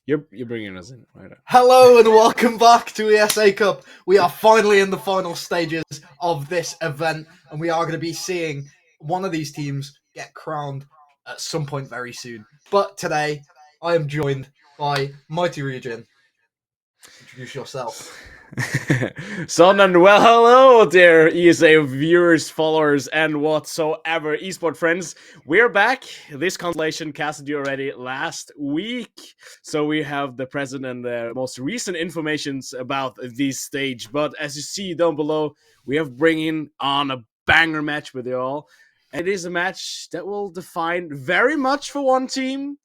You're bringing us in right now. Hello and welcome back to ESA Cup. We are finally in the final stages of this event, and we are going to be seeing one of these teams get crowned at some point very soon. But today, I am joined by Mighty Region. Introduce yourself. Son and well, hello there, ESA viewers, followers, and whatsoever, esport friends. We're back. This constellation casted you already last week, so we have the present and the most recent informations about this stage. But as you see down below, we have bringing on a banger match with you all. And it is a match that will define very much for one team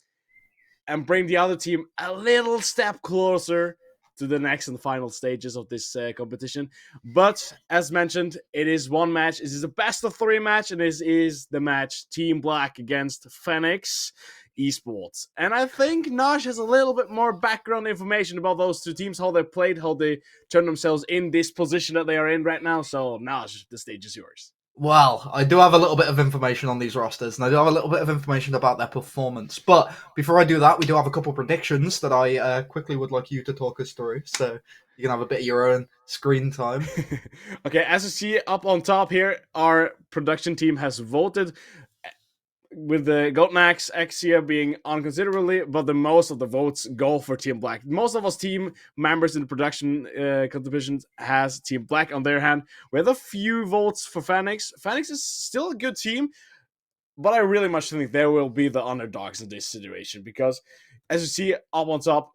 and bring the other team a little step closer to the next and final stages of this competition. But as mentioned, it is one match. It is a best of 3 match, and this is the match Team Black against Fennix Esports. And I think Naj has a little bit more background information about those two teams, how they played, how they turned themselves in this position that they are in right now. So Naj, the stage is yours. Well, I do have a little bit of information on these rosters, and I do have a little bit of information about their performance. But before I do that, we do have a couple of predictions that I quickly would like you to talk us through, so you can have a bit of your own screen time. Okay, as you see up on top here, our production team has voted with the Goatnax Exia being unconsiderably, but the most of the votes go for Team Black. Most of us team members in the production competitions has Team Black on their hand. We have a few votes for Fennix. Fennix is still a good team, but I really much think they will be the underdogs in this situation because, as you see up on top,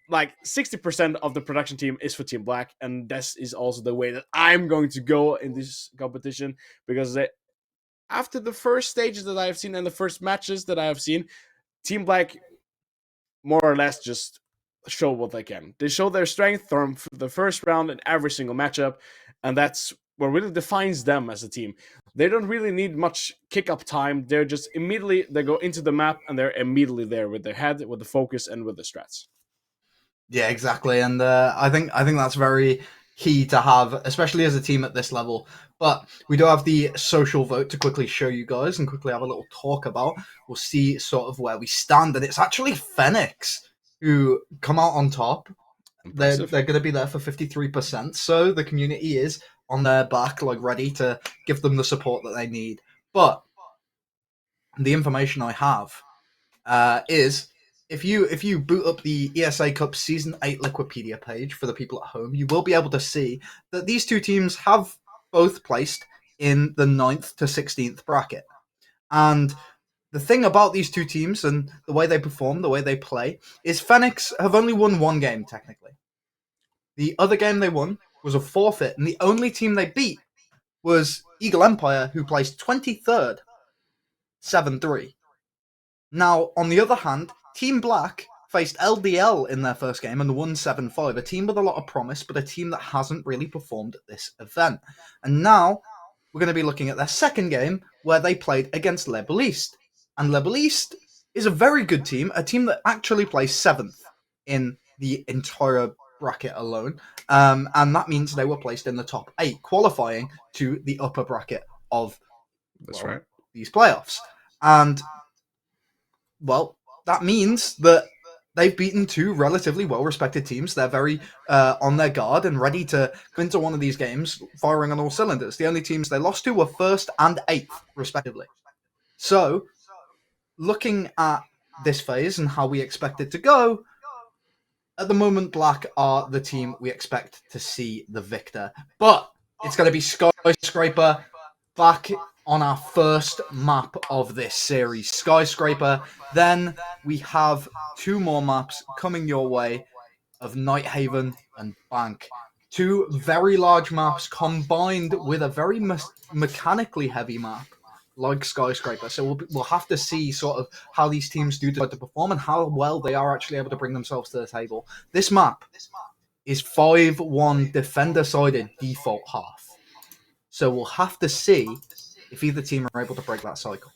like 60% of the production team is for Team Black, and this is also the way that I'm going to go in this competition because after the first stages that I have seen and the first matches that I have seen, Team Black more or less just show what they can. They show their strength from the first round in every single matchup, and that's what really defines them as a team. They don't really need much kick-up time. They're just immediately, they go into the map, and they're immediately there with their head, with the focus, and with the strats. Yeah, exactly, and I think that's very key to have, especially as a team at this level. But we do have the social vote to quickly show you guys and quickly have a little talk about. We'll see sort of where we stand, and it's actually Fennix who come out on top. They're Impressive. going to be there for 53%, so the community is on their back, like ready to give them the support that they need. But the information I have is if you boot up the ESA Cup Season 8 Liquipedia page for the people at home, you will be able to see that these two teams have both placed in the 9th to 16th bracket. And the thing about these two teams and the way they perform, the way they play, is Fennix have only won one game, technically. The other game they won was a forfeit, and the only team they beat was Eagle Empire, who placed 23rd, 7-3. Now, on the other hand, Team Black faced LDL in their first game and won 7-5, a team with a lot of promise, but a team that hasn't really performed at this event. And now, we're going to be looking at their second game, where they played against Le East. And Le East is a very good team, a team that actually placed 7th in the entire bracket alone. And that means they were placed in the top 8, qualifying to the upper bracket of That's right. these playoffs. And well, that means that they've beaten two relatively well-respected teams. They're very on their guard and ready to go into one of these games firing on all cylinders. The only teams they lost to were 1st and 8th, respectively. So, looking at this phase and how we expect it to go, at the moment, Black are the team we expect to see the victor. But it's going to be Skyscraper back on our first map of this series. Skyscraper. Then we have 2 more maps coming your way of Nighthaven and Bank. 2 very large maps combined with a very mechanically heavy map like Skyscraper. So we'll have to see sort of how these teams do decide to perform and how well they are actually able to bring themselves to the table. This map is 5-1 defender-sided default half. So we'll have to see if either team are able to break that cycle.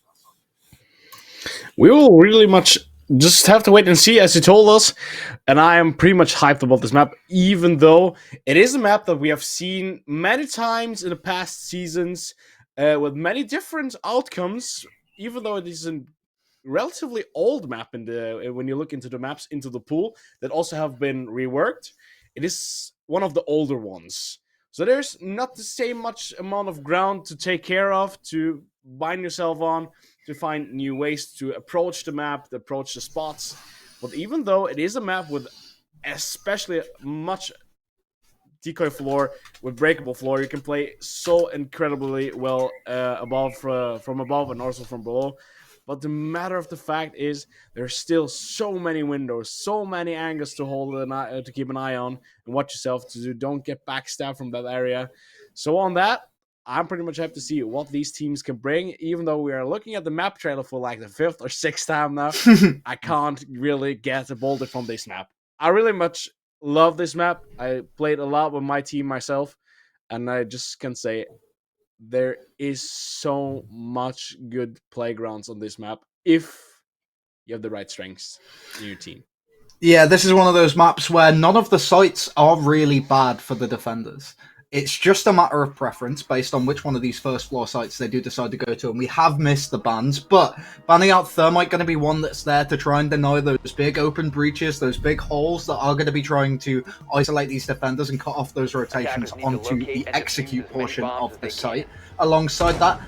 We will really much just have to wait and see, as you told us. And I am pretty much hyped about this map, even though it is a map that we have seen many times in the past seasons with many different outcomes, even though it isn't relatively old map in the when you look into the maps into the pool that also have been reworked. It is one of the older ones, so there's not the same much amount of ground to take care of, to bind yourself on, to find new ways to approach the map, to approach the spots. But even though it is a map with especially much decoy floor, with breakable floor, you can play so incredibly well above from above and also from below. But the matter of the fact is, there's still so many windows, so many angles to hold an eye, to keep an eye on and watch yourself to do. Don't get backstabbed from that area. So on that, I'm pretty much happy to see what these teams can bring. Even though we are looking at the map trailer for like the 5th or 6th time now, I can't really get a boulder from this map. I really much love this map. I played a lot with my team myself, and I just can say there is so much good playgrounds on this map if you have the right strengths in your team. Yeah, this is one of those maps where none of the sites are really bad for the defenders. It's just a matter of preference based on which one of these first floor sites they do decide to go to. And we have missed the bans, but banning out Thermite going to be one that's there to try and deny those big open breaches, those big holes that are going to be trying to isolate these defenders and cut off those rotations onto the execute portion of the site. Alongside that,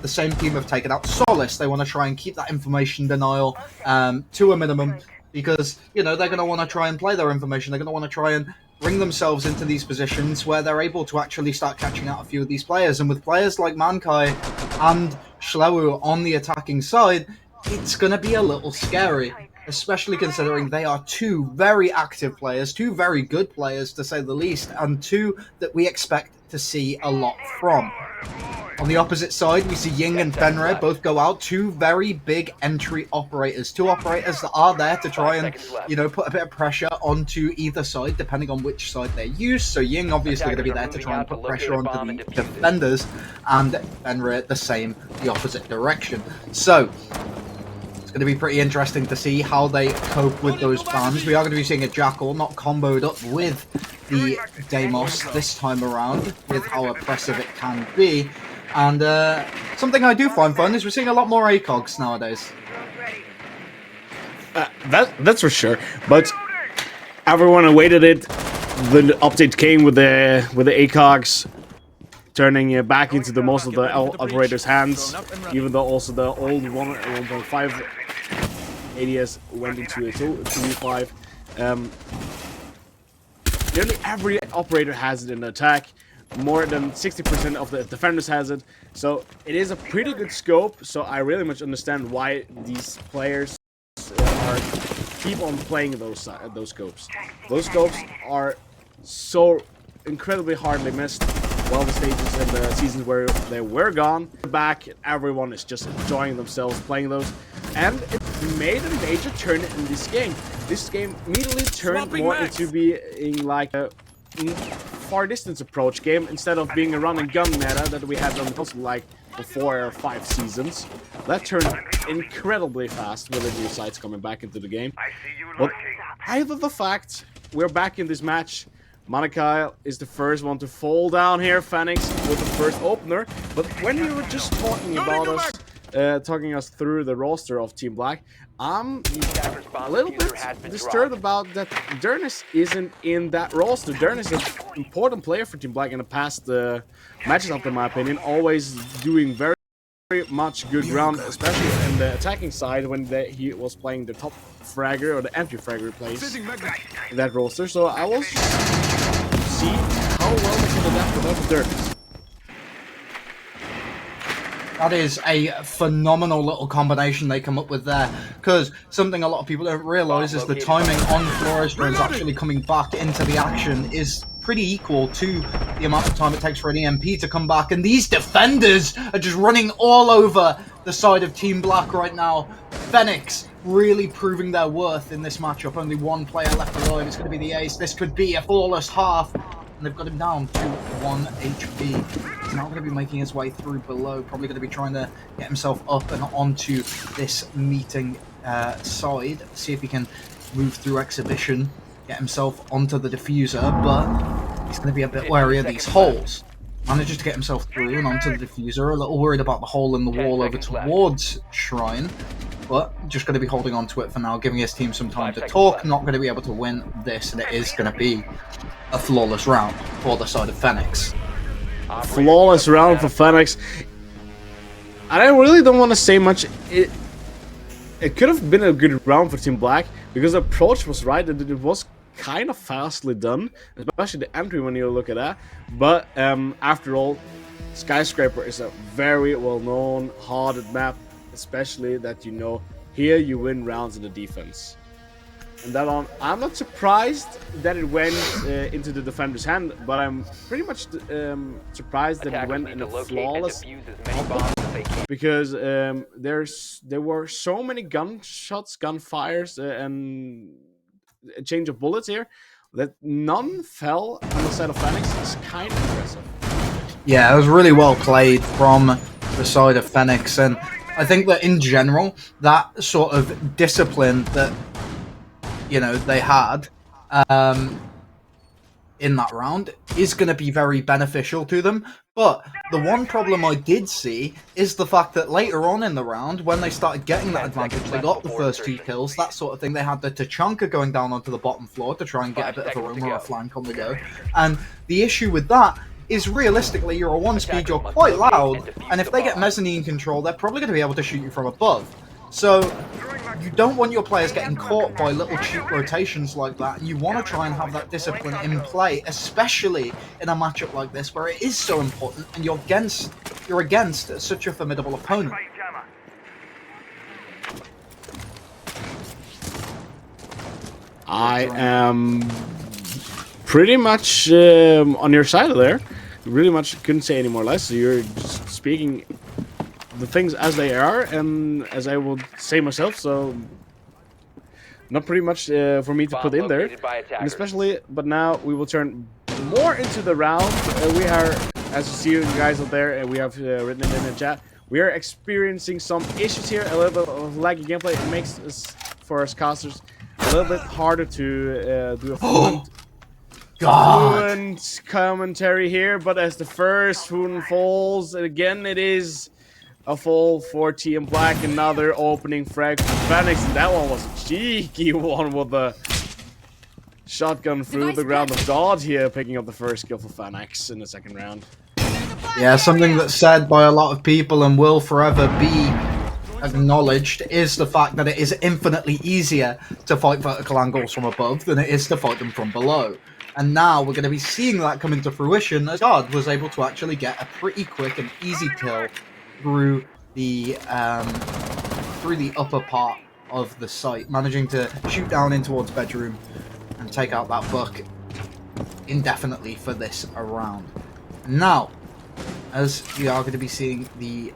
the same team have taken out Solace. They want to try and keep that information denial to a minimum, because, you know, they're going to want to try and play their information. They're going to want to try and bring themselves into these positions where they're able to actually start catching out a few of these players. And with players like Mankai and Schlewu on the attacking side, it's going to be a little scary, especially considering they are two very active players, two very good players to say the least, and two that we expect to see a lot from. On the opposite side, we see Ying and Fenrir both go out, two very big entry operators, two operators that are there to try and, you know, put a bit of pressure onto either side, depending on which side they use. So Ying obviously going to be there to try and put pressure onto the defenders, and Fenrir the same, the opposite direction. So it's going to be pretty interesting to see how they cope with those bans. We are going to be seeing a Jackal not comboed up with the Deimos this time around, with how oppressive it can be. And something I do find fun is we're seeing a lot more ACOGs nowadays. That's for sure. But everyone awaited it. The update came with the ACOGs turning back into the most of the operators' hands, even though also the old 1.5 ADS went into a 2v5. Nearly every operator has it in the attack. More than 60% of the defenders has it, so it is a pretty good scope. So I really much understand why these players keep on playing those scopes. Those scopes are so incredibly hardly missed. While the stages and the seasons where they were gone, back, everyone is just enjoying themselves playing those, and it made a major turn in this game. This game immediately turned more into being like a far distance approach game instead of being a run and gun meta that we had on like for 4 or 5 seasons. That turned incredibly fast with the new sites coming back into the game. But either the fact we're back in this match, Mankai is the first one to fall down here, Fennix with the first opener, but when we were just talking about us, talking us through the roster of Team Black, I'm a little bit disturbed about that Dernis isn't in that roster. Dernis is an important player for Team Black in the past matches, in my opinion, always doing very much good ground, especially in the attacking side when he was playing the top fragger or the entry fragger plays in that roster. So I will see how well they can adapt without Dernis. That is a phenomenal little combination they come up with there, because something a lot of people don't realise is the timing on Flores drones actually coming back into the action is pretty equal to the amount of time it takes for an EMP to come back, and these defenders are just running all over the side of Team Black right now. Fennix really proving their worth in this matchup. Only one player left alive. It's going to be the ace. This could be a flawless half. And they've got him down to 1 HP. He's now going to be making his way through below, probably going to be trying to get himself up and onto this meeting side, see if he can move through exhibition, get himself onto the diffuser, but he's going to be a bit wary of these holes. manages to get himself through and onto the diffuser. A little worried about the hole in the wall over towards Shrine, but just going to be holding on to it for now, giving his team some time to talk. Not going to be able to win this, and it is going to be a flawless round for the side of Fennix. Flawless round for Fennix. I really don't want to say much. It could have been a good round for Team Black because the approach was right and it was kind of fastly done, especially the entry when you look at that. But after all, Skyscraper is a very well-known, hardened map, especially that here you win rounds in the defense. And that on, I'm not surprised that it went into the defender's hand, but I'm pretty much surprised that it went in a flawless because there were so many gunshots, gunfires, and a change of bullets here that none fell on the side of Fennix. It's kind of impressive. Yeah, it was really well played from the side of Fennix, and I think that in general, that sort of discipline that they had in that round is going to be very beneficial to them. But the one problem I did see is the fact that later on in the round, when they started getting that advantage, they got the first 2 kills, that sort of thing. They had the Tachanka going down onto the bottom floor to try and get a bit of a room or a flank on the go. And the issue with that is realistically, you're a 1-speed, you're quite loud, and if they get mezzanine control, they're probably going to be able to shoot you from above. So you don't want your players getting caught by little cheap rotations like that. You want to try and have that discipline in play, especially in a matchup like this where it is so important and you're against such a formidable opponent. I am pretty much on your side there. Really much couldn't say any more less. So you're just speaking the things as they are and as I would say myself, so not pretty much for me to put in there, and especially, but now we will turn more into the round. We are, as you see, you guys out there, we have written it in the chat, we are experiencing some issues here, a little bit of laggy gameplay. It makes us, for us casters, a little bit harder to do a fluent commentary here, but as the first rune falls, again it is a fall for Team Black. Another opening frag for Fennix, and that one was a cheeky one with the shotgun through the ground of God here, picking up the first kill for Fennix in the second round. Yeah, something that's said by a lot of people and will forever be acknowledged is the fact that it is infinitely easier to fight vertical angles from above than it is to fight them from below. And now we're going to be seeing that come into fruition as God was able to actually get a pretty quick and easy kill through the upper part of the site, managing to shoot down in towards bedroom and take out that buck indefinitely for this round. Now, as we are going to be seeing the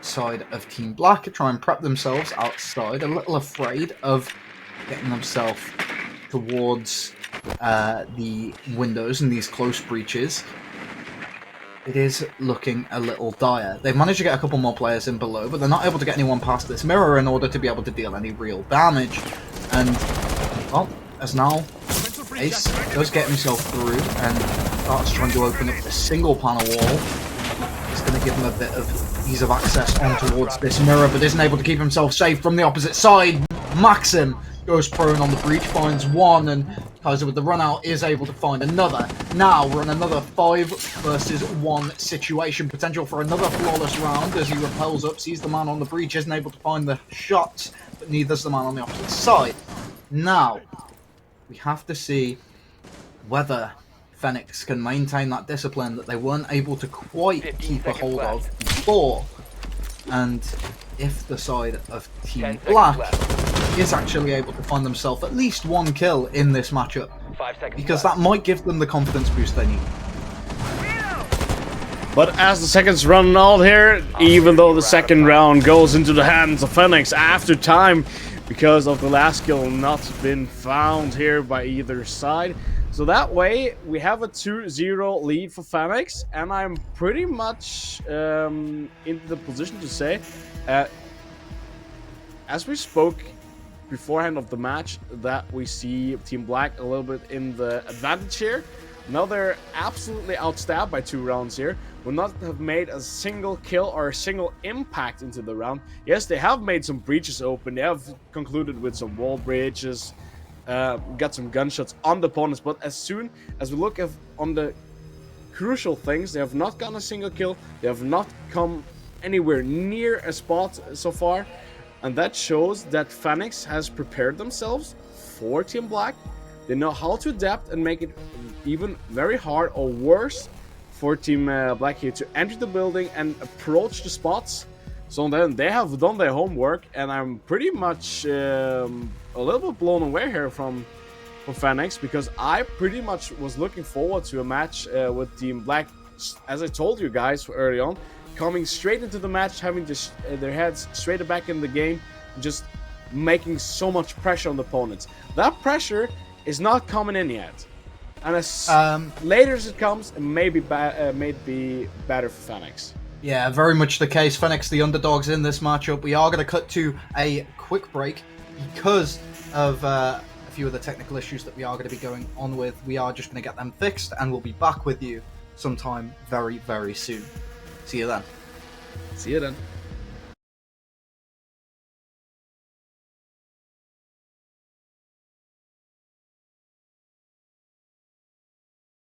side of Team Black try and prep themselves outside, a little afraid of getting themselves towards the windows and these close breaches. It is looking a little dire. They've managed to get a couple more players in below, but they're not able to get anyone past this mirror in order to be able to deal any real damage. And, well, as now Ace does get himself through and starts trying to open up the single panel wall. It's going to give him a bit of ease of access on towards this mirror, but isn't able to keep himself safe from the opposite side. Maxim goes prone on the breach, finds one, and Kaiser with the run out is able to find another. Now we're in another 5 versus 1 situation. Potential for another flawless round as he repels up, sees the man on the breach, isn't able to find the shots, but neither's the man on the opposite side. Now, we have to see whether Fennix can maintain that discipline that they weren't able to quite keep a hold of before, and if the side of Team Black is actually able to find themselves at least 1 kill in this matchup, because that might give them the confidence boost they need. But as the seconds run out here, even though the second round goes into the hands of Fennix after time, because of the last kill not been found here by either side. So that way, we have a 2-0 lead for Fennix, and I'm pretty much in the position to say, as we spoke beforehand of the match, that we see Team Black a little bit in the advantage here. Now they're absolutely outstabbed by 2 rounds here, would not have made a single kill or a single impact into the round. Yes, they have made some breaches open. They have concluded with some wall breaches, got some gunshots on the opponents. But as soon as we look on the crucial things, they have not gotten a single kill. They have not come anywhere near a spot so far. And that shows that Fennix has prepared themselves for Team Black. They know how to adapt and make it even very hard or worse for Team Black here to enter the building and approach the spots. So then they have done their homework, and I'm pretty much a little bit blown away here from Fennix, because I pretty much was looking forward to a match with Team Black, as I told you guys early on, coming straight into the match, having just their heads straight back in the game, just making so much pressure on the opponents. That pressure is not coming in yet, and as later as it comes, it may be better for Fennix. Yeah, very much the case. Fennix, the underdogs in this matchup. We are going to cut to a quick break because of a few of the technical issues that we are going to be going on with. We are just going to get them fixed, and we'll be back with you sometime very, very soon. See you then. See you then.